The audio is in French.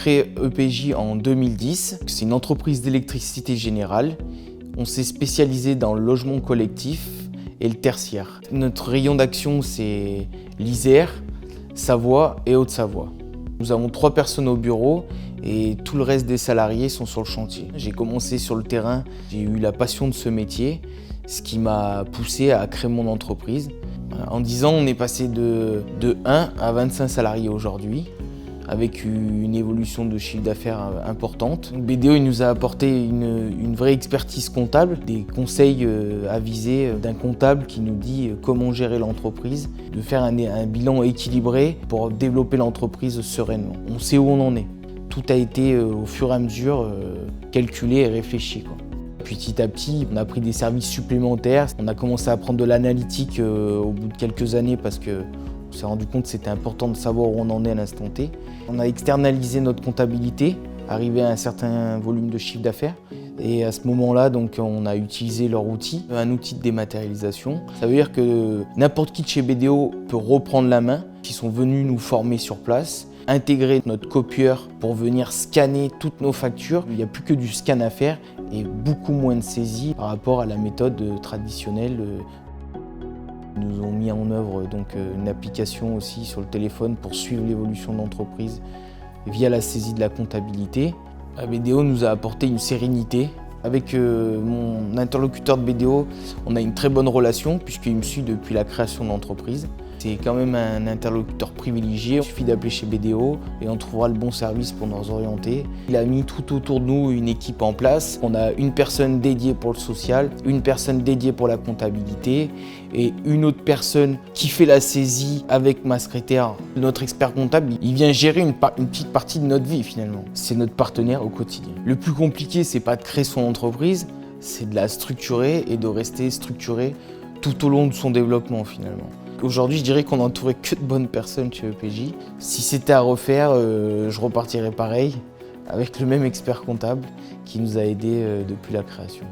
créé EPJ en 2010. C'est une entreprise d'électricité générale. On s'est spécialisé dans le logement collectif et le tertiaire. Notre rayon d'action, c'est l'Isère, Savoie et Haute-Savoie. Nous avons 3 personnes au bureau et tout le reste des salariés sont sur le chantier. J'ai commencé sur le terrain, j'ai eu la passion de ce métier, ce qui m'a poussé à créer mon entreprise. En 10 ans, on est passé de 1 à 25 salariés aujourd'hui, avec une évolution de chiffre d'affaires importante. BDO il nous a apporté une vraie expertise comptable, des conseils avisés d'un comptable qui nous dit comment gérer l'entreprise, de faire un bilan équilibré pour développer l'entreprise sereinement. On sait où on en est. Tout a été au fur et à mesure calculé et réfléchi, quoi. Petit à petit, on a pris des services supplémentaires. On a commencé à prendre de l'analytique au bout de quelques années parce qu'on s'est rendu compte que c'était important de savoir où on en est à l'instant T. On a externalisé notre comptabilité, arrivé à un certain volume de chiffre d'affaires. Et à ce moment-là, donc, on a utilisé leur outil, un outil de dématérialisation. Ça veut dire que n'importe qui de chez BDO peut reprendre la main. Ils sont venus nous former sur place, intégrer notre copieur pour venir scanner toutes nos factures. Il n'y a plus que du scan à faire et beaucoup moins de saisie par rapport à la méthode traditionnelle. Ils nous ont mis en œuvre donc, une application aussi sur le téléphone pour suivre l'évolution de l'entreprise via la saisie de la comptabilité. BDO nous a apporté une sérénité. Avec mon interlocuteur de BDO, on a une très bonne relation puisqu'il me suit depuis la création de l'entreprise. C'est quand même un interlocuteur privilégié. Il suffit d'appeler chez BDO et on trouvera le bon service pour nous orienter. Il a mis tout autour de nous une équipe en place. On a une personne dédiée pour le social, une personne dédiée pour la comptabilité et une autre personne qui fait la saisie avec ma secrétaire. Notre expert comptable, il vient gérer une petite partie de notre vie finalement. C'est notre partenaire au quotidien. Le plus compliqué, c'est pas de créer son entreprise, c'est de la structurer et de rester structuré tout au long de son développement finalement. Aujourd'hui, je dirais qu'on n'entourait que de bonnes personnes chez EPJ. Si c'était à refaire, je repartirais pareil, avec le même expert comptable qui nous a aidés depuis la création.